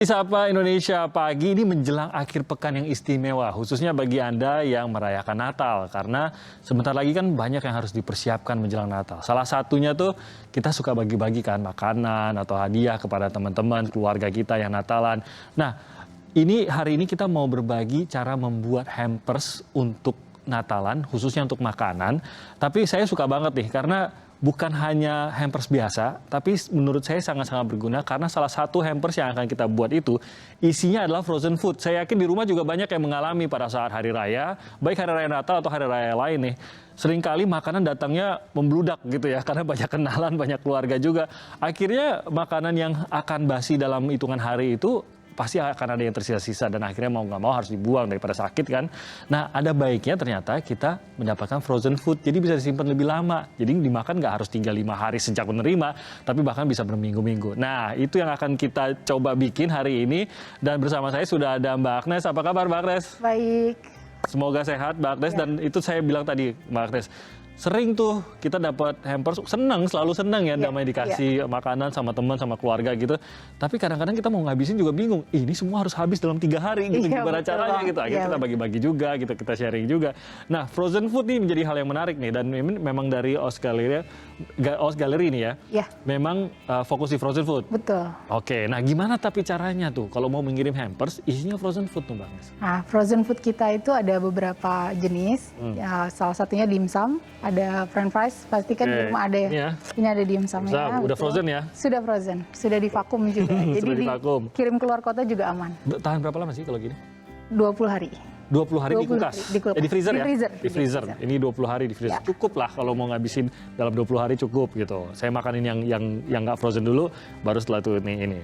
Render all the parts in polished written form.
Sapa Indonesia pagi ini menjelang akhir pekan yang istimewa, khususnya bagi Anda yang merayakan Natal. Karena sebentar lagi kan banyak yang harus dipersiapkan menjelang Natal. Salah satunya tuh kita suka bagi-bagikan makanan atau hadiah kepada teman-teman, keluarga kita yang Natalan. Nah, hari ini kita mau berbagi cara membuat hampers untuk Natalan, khususnya untuk makanan. Tapi saya suka banget nih, karena bukan hanya hampers biasa, tapi menurut saya sangat-sangat berguna karena salah satu hampers yang akan kita buat itu isinya adalah frozen food. Saya yakin di rumah juga banyak yang mengalami pada saat hari raya, baik hari raya Natal atau hari raya lain nih. Seringkali makanan datangnya membludak gitu ya, karena banyak kenalan, banyak keluarga juga. Akhirnya makanan yang akan basi dalam hitungan hari itu pasti akan ada yang tersisa-sisa dan akhirnya mau nggak mau harus dibuang daripada sakit kan. Nah, ada baiknya ternyata kita mendapatkan frozen food, jadi bisa disimpan lebih lama. Jadi dimakan nggak harus tinggal 5 hari sejak menerima, tapi bahkan bisa berminggu-minggu. Nah, itu yang akan kita coba bikin hari ini, dan bersama saya sudah ada Mbak Agnes. Apa kabar Mbak Agnes? Baik. Semoga sehat Mbak Agnes, dan itu saya bilang tadi Mbak Agnes, sering tuh kita dapat hampers, selalu senang ya, namanya dikasih makanan sama teman, sama keluarga gitu. Tapi kadang-kadang kita mau ngabisin juga bingung, ini semua harus habis dalam 3 hari gitu, gimana caranya gitu. Akhirnya kita bagi-bagi juga gitu, kita sharing juga. Nah, frozen food nih menjadi hal yang menarik nih, dan memang dari Os Gallery nih ya, memang fokus di frozen food. Betul. Oke, nah gimana tapi caranya tuh kalau mau mengirim hampers isinya frozen food tuh Mbak Agnes? Nah, frozen food kita itu ada beberapa jenis, ya, salah satunya dimsum, ada french fries, pasti kan di rumah ada ya. Ini ada dimsumnya. Udah frozen ya? Sudah frozen, sudah divakum juga. Jadi sudah divakum. Dikirim keluar kota juga aman. Tahan berapa lama sih kalau gini? 20 hari. 20 hari di kulkas? Di freezer ya? Freezer. Di freezer. Ini 20 hari di freezer. Ya. Cukup lah kalau mau ngabisin dalam 20 hari cukup gitu. Saya makanin yang nggak frozen dulu, baru setelah itu ini.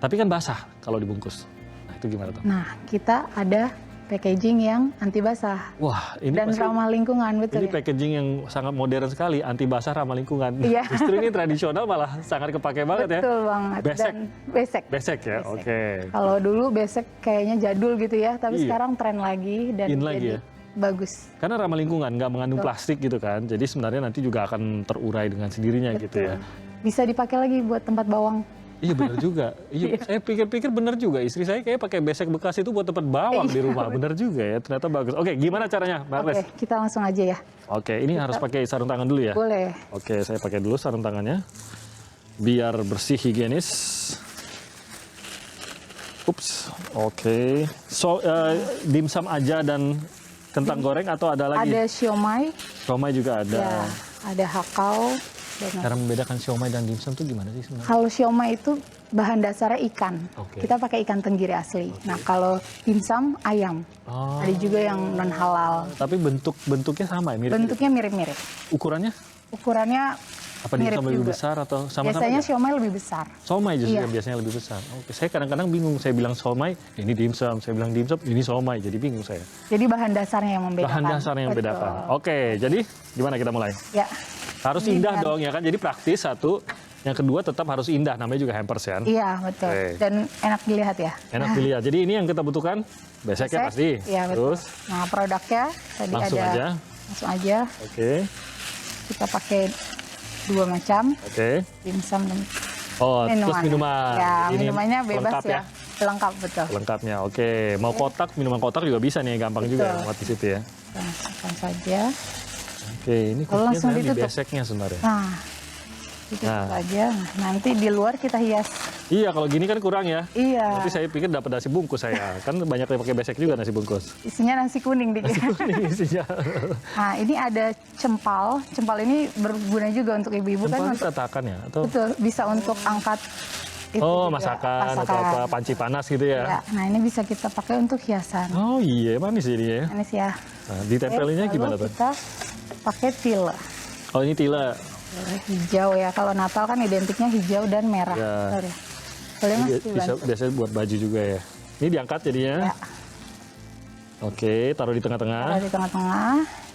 Tapi kan basah kalau dibungkus. Nah, itu gimana tuh? Nah, kita ada packaging yang anti basah. Wah, ini dan ramah lingkungan, betul. Ini packaging yang sangat modern sekali, anti basah, ramah lingkungan. Iya. Justru ini tradisional malah sangat kepake banget ya. Betul banget. Besek. Dan besek. Besek ya, oke. Kalau dulu besek kayaknya jadul gitu ya, tapi sekarang tren lagi dan jadi bagus. Karena ramah lingkungan, nggak mengandung plastik gitu kan. Jadi sebenarnya nanti juga akan terurai dengan sendirinya gitu ya. Bisa dipakai lagi buat tempat bawang. Iya benar juga. Iya, saya pikir-pikir benar juga. Istri saya kayak pakai besek bekas itu buat tempat bawang di rumah. Benar juga ya. Ternyata bagus. Oke, gimana caranya, Mbak Agnes? Oke, kita langsung aja ya. Oke, ini harus pakai sarung tangan dulu ya? Boleh. Oke, saya pakai dulu sarung tangannya. Biar bersih, higienis. Ups, oke. So, dimsum aja dan kentang goreng atau ada lagi? Ada siomay. Siomay juga ada. Ya, ada hakau. Cara membedakan siomay dan dimsum itu gimana sih sebenarnya? Kalau siomay itu bahan dasarnya ikan. Kita pakai ikan tenggiri asli. Nah, kalau dimsum ayam. Ada juga yang non halal. Tapi bentuknya sama ya, mirip? Bentuknya mirip-mirip. Ukurannya? Ukurannya apa dimsum lebih besar atau sama-sama? Biasanya siomay lebih besar. Siomay justru yang biasanya lebih besar. Oke, saya kadang-kadang bingung. Saya bilang siomay, ini dimsum. Saya bilang dimsum, ini siomay. Jadi bingung saya. Jadi bahan dasarnya yang membedakan. Bahan dasarnya yang membedakan. Oke, jadi gimana kita mulai? Ya. Harus indah dong ya kan, jadi praktis satu. Yang kedua tetap harus indah, namanya juga hampers ya. Iya betul. Dan enak dilihat ya. Enak dilihat. Jadi ini yang kita butuhkan, beseknya pasti. Iya betul. Terus? Nah, produknya tadi langsung ada. Aja. Langsung aja. Oke. Kita pakai 2 macam. Oke. Dimsum dan terus minuman. Ya, ini minumannya bebas ya. Lengkap betul. Lengkapnya. Oke. Mau kotak, minuman kotak juga bisa nih, gampang juga buat di situ ya. Kita masukkan saja. Oke, ini langsung di beseknya sebenarnya. Nah, ditutup aja. Nanti di luar kita hias. Iya, kalau gini kan kurang ya. Iya. Nanti saya pikir dapat nasi bungkus saya. Kan banyak yang pakai besek juga nasi bungkus. Isinya nasi kuning dikit. Nasi kuning isinya. Nah, ini ada cempal. Cempal ini berguna juga untuk ibu-ibu kan. Cempal tatakan ya? Atau? Betul, bisa untuk angkat. Masakan atau apa, panci panas gitu ya. Ya. Nah, ini bisa kita pakai untuk hiasan. Oh iya, manis ini ya. Manis ya. Nah, ditempelinnya gimana tuh? Kita pakai tila. Oh, ini tila. Hijau ya. Kalau Natal kan identiknya hijau dan merah. Ya. Boleh Mas? Biasanya buat baju juga ya. Ini diangkat jadinya. Ya. Oke, taruh di tengah-tengah. Taruh di tengah-tengah.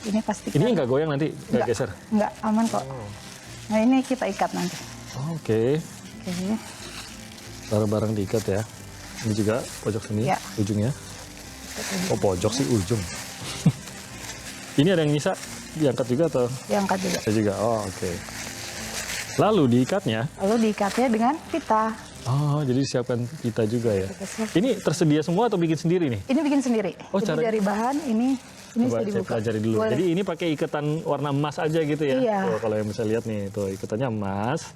Ini pastikan. Ini nggak goyang nanti? Nggak geser? Nggak, aman kok. Nah, ini kita ikat nanti. Oke. Oke. Bareng-bareng diikat ya. Ini juga pojok sini, ujungnya. Oh, pojok sih ujung. Ini ada yang nyisa? Diangkat juga atau? Diangkat juga. Saya juga. Oh, oke. Lalu diikatnya? Lalu diikatnya dengan pita. Oh, jadi siapkan pita juga ya. Kita siap. Ini tersedia semua atau bikin sendiri nih? Ini bikin sendiri. Oh, Jadi cara- dari bahan ini Coba bisa saya dibuka. pelajari dulu. Boleh. Jadi ini pakai ikatan warna emas aja gitu ya? Iya. Tuh, kalau yang bisa lihat nih, tuh ikatannya emas.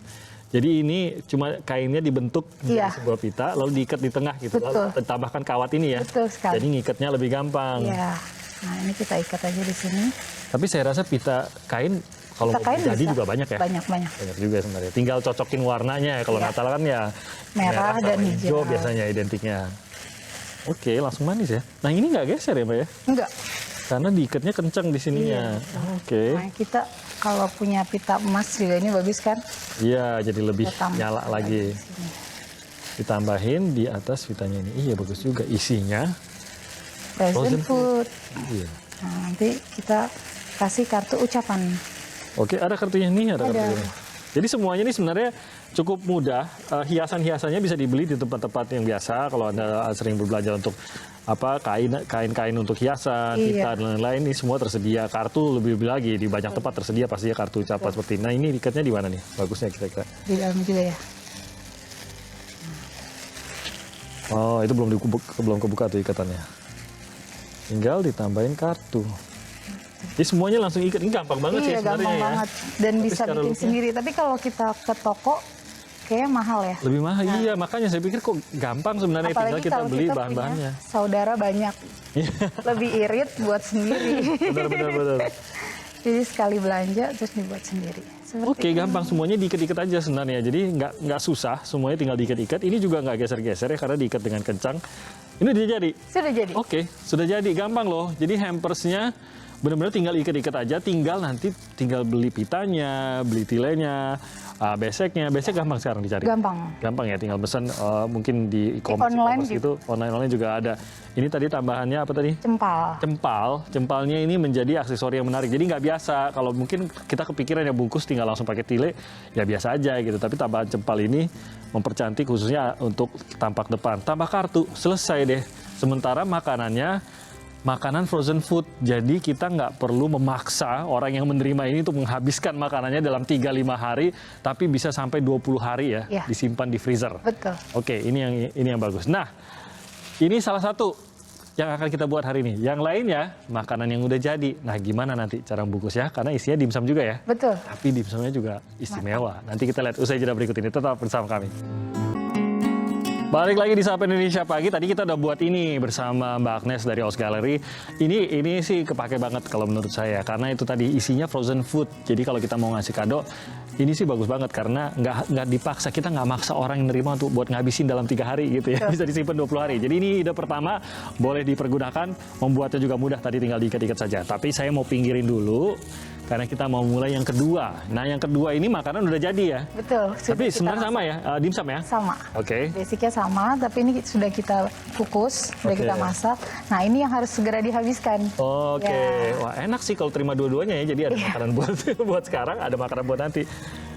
Jadi ini cuma kainnya dibentuk Iya. menjadi sebuah pita, lalu diikat di tengah gitu. Betul. Lalu ditambahkan kawat ini ya? Betul sekali. Jadi ngikatnya lebih gampang. Iya. Nah ini kita ikat aja di sini. Tapi saya rasa pita kain kalau Pita mau kain jadi bisa. juga banyak ya? Banyak. Banyak juga sebenarnya. Tinggal cocokin warnanya ya. Kalau Iya. Natal kan ya Merah dan sama hijau. biasanya identiknya. Oke, langsung manis ya. Nah ini nggak geser ya Mbak ya? Enggak. Karena diikatnya kencang di sininya. Oke. Nah kita kalau punya pita emas juga ini bagus kan? Iya, jadi lebih Kita tambah nyala lagi. di sini. Ditambahin di atas pitanya ini. Iya, bagus juga. Isinya. Present Frozen food. Iya. Nah, nanti kita kasih kartu ucapan. Oke, ada kartunya nih, ada Ada. kartunya. Jadi semuanya ini sebenarnya cukup mudah. Hiasan-hiasannya bisa dibeli di tempat-tempat yang biasa. Kalau Anda sering berbelanja untuk apa kain-kain untuk hiasan, Iya. pita dan lain-lain, ini semua tersedia. Kartu lebih-lebih lagi di banyak tempat tersedia pastinya kartu ucapan seperti ini. Nah, ini ikatnya di mana nih? Bagusnya kira-kira. Di dalam juga ya. Oh, itu belum kebuka tuh ikatannya. Tinggal ditambahin kartu. Jadi semuanya langsung ikat. Ini gampang banget sih Iya sebenarnya gampang ya. banget. Dan Tapi bisa secara bikin looknya- sendiri. Tapi kalau kita ke toko kayaknya mahal ya. Lebih mahal, iya. Makanya saya pikir kok gampang sebenarnya. Tinggal Apalagi kita kalau beli kita bahan-bahannya. punya saudara banyak. Lebih irit buat sendiri. Benar. Jadi sekali belanja terus dibuat sendiri. Seperti Oke, gampang. Semuanya diikat-ikat aja sebenarnya. Jadi nggak susah. Semuanya tinggal diikat-ikat. Ini juga nggak geser-geser ya karena diikat dengan kencang. Ini udah jadi. sudah jadi. Oke, sudah jadi. Gampang loh. Jadi hampersnya benar-benar tinggal ikat-ikat aja. Tinggal beli pitanya, beli tilenya, beseknya. Besek gampang sekarang dicari. Gampang. Gampang ya, tinggal pesan mungkin di e-commerce online gitu. Online juga ada. Ini tadi tambahannya apa tadi? Cempal. Cempalnya ini menjadi aksesori yang menarik. Jadi nggak biasa. Kalau mungkin kita kepikiran ya bungkus tinggal langsung pakai tile, ya biasa aja gitu. Tapi tambahan cempal ini mempercantik khususnya untuk tampak depan. Tambah kartu, selesai deh. Sementara makanan frozen food. Jadi kita nggak perlu memaksa orang yang menerima ini untuk menghabiskan makanannya dalam 3-5 hari, tapi bisa sampai 20 hari ya, Iya. disimpan di freezer. Betul. Oke, ini yang bagus. Nah, ini salah satu yang akan kita buat hari ini. Yang lainnya, makanan yang udah jadi. Nah, gimana nanti cara bungkus ya? Karena isinya dimsum juga ya. Betul. Tapi dimsumnya juga istimewa. Nanti kita lihat usai jeda berikut ini. Tetap bersama kami. Balik lagi di Sapa Indonesia Pagi. Tadi kita udah buat ini bersama Mbak Agnes dari Oz Gallery. Ini sih kepake banget kalau menurut saya. Karena itu tadi isinya frozen food. Jadi kalau kita mau ngasih kado, ini sih bagus banget karena nggak dipaksa. Kita nggak maksa orang yang nerima untuk buat ngabisin dalam 3 hari gitu ya. Bisa disimpan 20 hari. Jadi ini ide pertama, boleh dipergunakan. Membuatnya juga mudah. Tadi tinggal diikat-ikat saja. Tapi saya mau pinggirin dulu. Karena kita mau mulai yang kedua. Nah, yang kedua ini makanan udah jadi ya. Betul. Sudah Tapi kita sebenarnya masak. sama ya, dimsum ya? Sama. Oke. Basicnya sama, tapi ini sudah kita kukus, sudah Oke. kita masak. Nah ini yang harus segera dihabiskan. Oke, Ya. wah enak sih kalau terima dua-duanya ya. Jadi ada makanan buat buat sekarang, ada makanan buat nanti.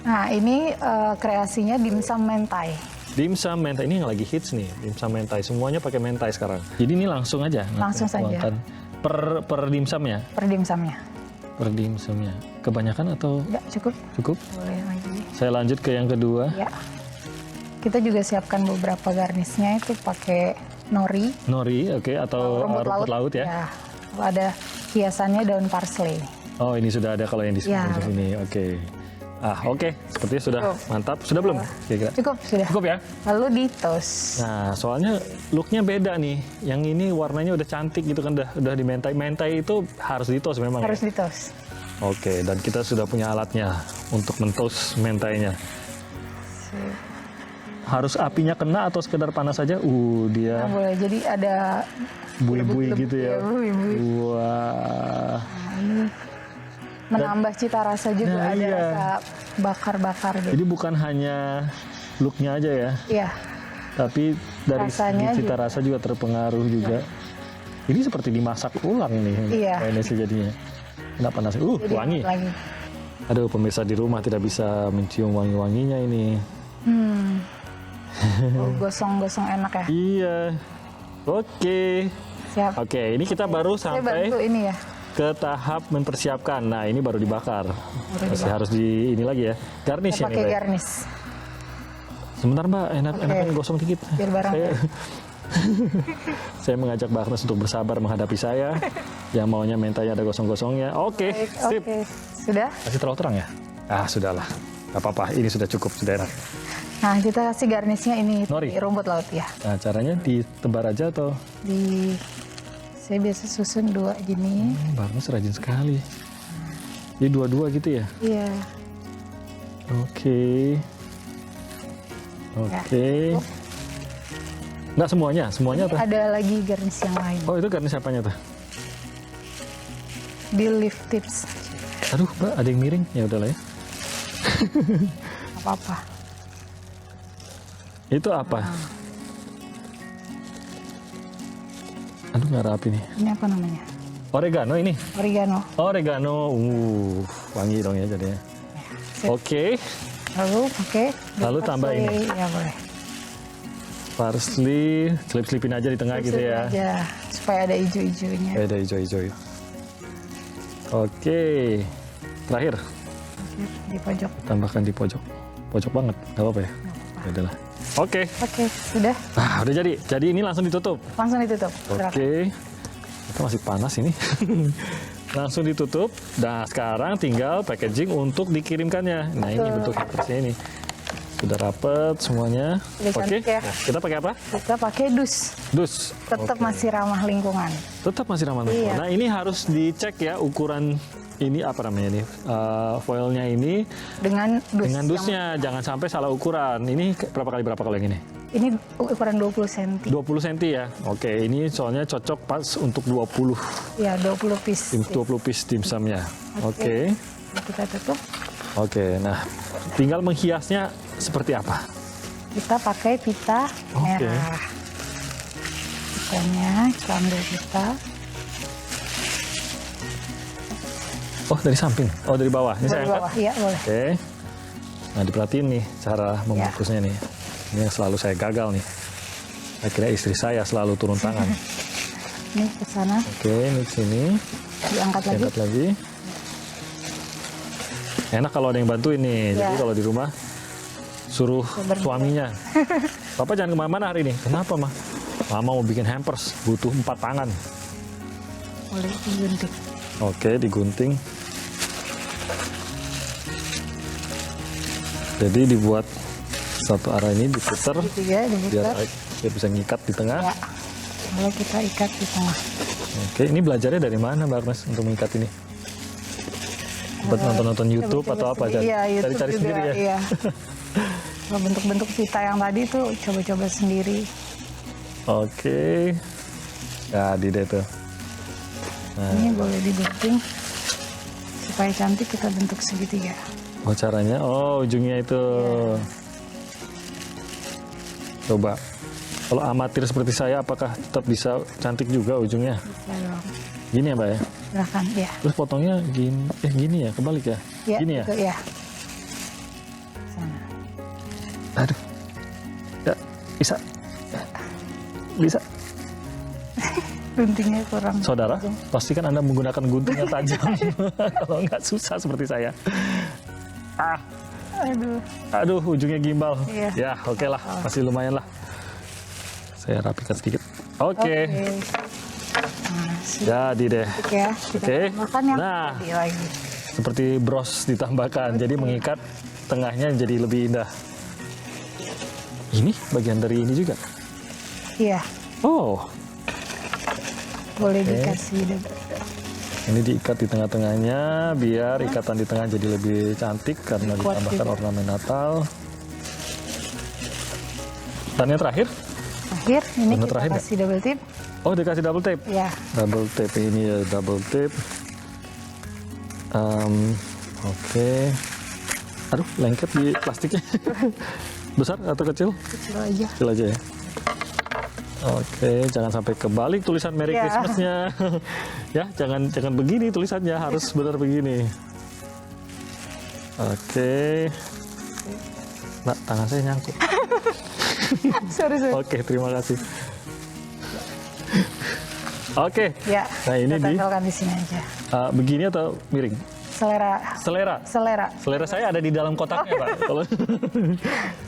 Nah ini kreasinya dimsum mentai. Dimsum mentai ini yang lagi hits nih, dimsum mentai. Semuanya pakai mentai sekarang. Jadi ini langsung aja. Langsung saja. Tuangkan. Per dimsumnya, Per dimsumnya. per dimsumnya. Kebanyakan atau Ya cukup. cukup? Boleh lagi. Saya lanjut ke yang kedua. Ya. Kita juga siapkan beberapa garnisnya itu pakai nori, Nori, oke, atau rumput laut ya. Ya. Ada hiasannya daun parsley. Oh, ini sudah ada kalau yang di Ya. sini. Oke. Oke. Sepertinya sudah Cukup. mantap. Sudah belum? Kira-kira? Cukup sudah. Cukup ya? Lalu di toast. Nah, soalnya looknya beda nih. Yang ini warnanya udah cantik gitu kan, udah di mentai. Mentai itu harus di toast memang. Harus Ya? di toast. Oke, dan kita sudah punya alatnya untuk mentoast mentainya. Harus apinya kena atau sekedar panas saja? Dia Nah, boleh. Jadi ada bui-bui gitu ya. bui-bui. Wah. Menambah cita rasa juga, Nah, ada iya. rasa bakar-bakar gitu. Jadi bukan hanya looknya aja ya, Iya, tapi dari Rasanya segi cita juga. rasa juga terpengaruh juga. Ini seperti dimasak ulang nih, Iya. kayaknya sih jadinya. Enak panas. jadi Wangi. lagi. Aduh, pemirsa di rumah tidak bisa mencium wangi-wanginya ini. Oh, gosong-gosong enak ya. Iya. Oke. Siap. Oke, ini kita baru Saya sampai bantu ini ya. ke tahap mempersiapkan. Nah, ini baru dibakar. Masih dibakar. harus di ini lagi ya. Garnish Kita ya nih, pakai Mbak. garnish. Sebentar Mbak, enakan gosong dikit. Biar barang. Saya mengajak Mbak Agnes untuk bersabar menghadapi saya. Yang maunya mentanya ada gosong-gosongnya. Oke, sip. Oke, sudah? Masih terlalu terang ya? Sudahlah. Gak apa-apa, ini sudah cukup, sudah enak. Nah, kita kasih garnisnya ini Nori. rumput laut ya. Nah, caranya ditebar aja atau? Saya biasa susun 2 gini. Mbak Agnes rajin sekali. Jadi 2-2 gitu ya? Iya. Oke. Nggak semuanya Ini apa? ada lagi garnis yang lain. Oh, itu garnis apanya tuh? Di lift tips. Aduh, Mbak, ada yang miring. Ya udahlah ya. Apa-apa. Itu apa? Aduh, nggak rapi nih. Ini apa namanya? Oregano ini? Oregano. Oregano. Wangi dong ya jadinya. Sip. Oke. Lalu tambah parsley. ini. Ya boleh. Parsley, selip-selipin aja di tengah gitu ya. Aja, supaya ada hijau-hijaunya. Ada hijau-hijau. Oke. Terakhir, Di pojok. tambahkan di pojok. Pojok banget, nggak apa-apa ya? Ya udahlah. Oke. Oke, sudah. Udah jadi. Jadi ini langsung ditutup. Langsung ditutup. Oke. Itu masih panas ini. Langsung ditutup. Nah, sekarang tinggal packaging untuk dikirimkannya. Nah, ini bentuk kertasnya ini. Sudah rapet semuanya. Udah Oke. cantik ya. Nah, kita pakai apa? Kita pakai dus. Dus. Tetap Oke. masih ramah lingkungan. Tetap masih ramah lingkungan. Iya. Nah, ini harus dicek ya ukuran ini apa namanya ini? Foilnya ini Dengan dus. dengan dusnya. Jangan sampai salah ukuran. Ini berapa kali kalau yang ini? Ini ukuran 20 cm. 20 cm ya. Oke, ini soalnya cocok pas untuk 20 Ya, 20 piece. 20 piece dimsumnya. Oke. Kita tutup. Oke, nah tinggal menghiasnya seperti apa? Kita pakai pita Oke. merah. Pitanya kita ambil pita. Oh, dari samping. Oh, dari bawah. Ini saya Dari angkat. bawah, iya boleh. Oke. Nah, diperhatiin nih cara membungkusnya nih. Ini yang selalu saya gagal nih. Akhirnya istri saya selalu turun tangan. Ini ke sana, Oke, ini ke sini. diangkat lagi. Diangkat lagi. Enak kalau ada yang bantuin nih. Jadi Ya. kalau di rumah suruh suaminya. Papa jangan kemana-mana hari ini. Kenapa, Mah? Mama mau bikin hampers, butuh 4 tangan. Boleh digunting. Oke, digunting. Jadi dibuat satu arah ini diputar Segitiga biar dibuka. dia bisa ngikat di tengah. Ya. Lalu kita ikat di tengah. Oke, ini belajarnya dari mana Mbak Agnes untuk mengikat ini? Sempat nonton-nonton YouTube Coba-coba atau apa? sendiri. Iya, YouTube Cari-cari juga, sendiri ya? Iya. Kalau bentuk-bentuk pita yang tadi tuh coba-coba sendiri. Oke. Jadi deh tuh. Nah, Ini boleh digunting supaya cantik, kita bentuk segitiga. oh caranya? Oh, ujungnya itu. Coba. Kalau amatir seperti saya, apakah tetap bisa cantik juga ujungnya? Bisa dong. Gini ya, Mbak ya? Silahkan, ya. Terus potongnya gini, gini ya, kebalik ya? Ya, Gini ya? gitu, ya. Sana. Aduh. Ya, bisa. Bisa. Guntingnya kurang. Saudara, pastikan Anda menggunakan gunting yang tajam. Kalau nggak susah seperti saya. Aduh. Aduh, ujungnya gimbal. Iya. Ya, oke lah. Masih lumayan lah. Saya rapikan sedikit. Oke. Nah, sudah Jadi deh. ya. Kita Oke. tambahkan yang Nah. tadi lagi. Seperti bros ditambahkan. Jadi mengikat tengahnya jadi lebih indah. Ini bagian dari ini juga. Iya, Oh, boleh dikasih deh. ini diikat di tengah-tengahnya biar ikatan di tengah jadi lebih cantik karena Kuat ditambahkan juga. ornamen Natal. Dan yang terakhir, Akhir, ini Bener kita terakhir kasih double tip. oh dikasih double tape. Ya, Double tape ini ya double tape. Oke. Aduh, lengket di plastiknya. Besar atau kecil? kecil aja. Kecil aja ya. Oke, jangan sampai kebalik tulisan Merry Ya. Christmas-nya. Ya, jangan begini tulisannya, harus benar begini. Oke. Nah, tangan saya nyangkut. Sorry. Oke, terima kasih. Oke. Ya, Nah, ini kita di tempelkan di sini aja. begini atau miring? selera. Selera saya ada di dalam kotaknya, Pak. Kalau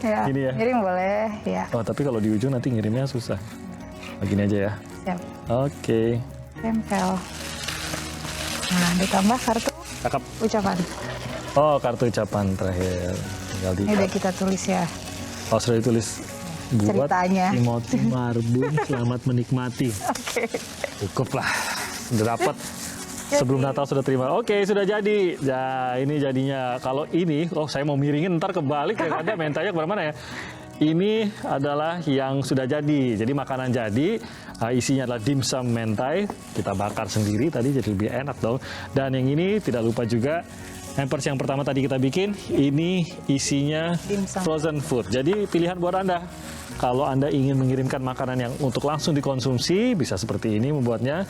Ya, Gini ya. ngirim boleh, ya. oh, tapi kalau di ujung nanti ngirimnya susah. Begini aja ya. Siap. Oke. Tempel. Nah, ditambah kartu Cakep. ucapan. Oh, kartu ucapan terakhir. Tinggal di. Ini udah kita tulis ya. Oh, sudah ditulis. Buat Ceritanya. Timothy Marbun, selamat menikmati. Oke. Cukup lah. Udah dapat. Sebelum Natal sudah terima. Oke, sudah jadi. Ya, ini jadinya. Kalau ini, saya mau miringin ntar kebalik ya. Ada mentanya kemana-mana ya. Ini adalah yang sudah jadi. Jadi makanan jadi. Isinya adalah dimsum mentai. Kita bakar sendiri tadi jadi lebih enak dong. Dan yang ini tidak lupa juga. Hampers yang pertama tadi kita bikin. Ini isinya Dimsum. frozen food. Jadi pilihan buat Anda. Kalau Anda ingin mengirimkan makanan yang untuk langsung dikonsumsi, bisa seperti ini membuatnya.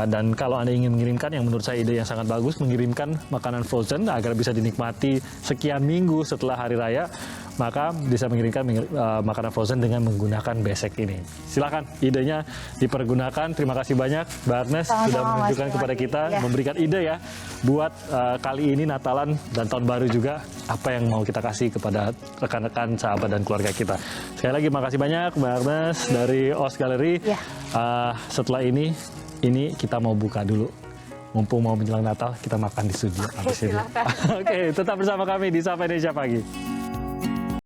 Dan kalau Anda ingin mengirimkan, yang menurut saya ide yang sangat bagus, mengirimkan makanan frozen agar bisa dinikmati sekian minggu setelah hari raya, maka bisa mengirimkan makanan frozen dengan menggunakan besek ini. Silakan, idenya dipergunakan. Terima kasih banyak, Mbak Agnes, sudah menunjukkan kepada kita, memberikan ide ya, buat kali ini Natalan dan Tahun Baru juga, apa yang mau kita kasih kepada rekan-rekan, sahabat, dan keluarga kita. Sekali lagi, makasih banyak, Mbak Agnes, dari OS Gallery. Setelah ini kita mau buka dulu. Mumpung mau menjelang Natal, kita makan di studio. Oke, tetap bersama kami di Sapa Indonesia Pagi.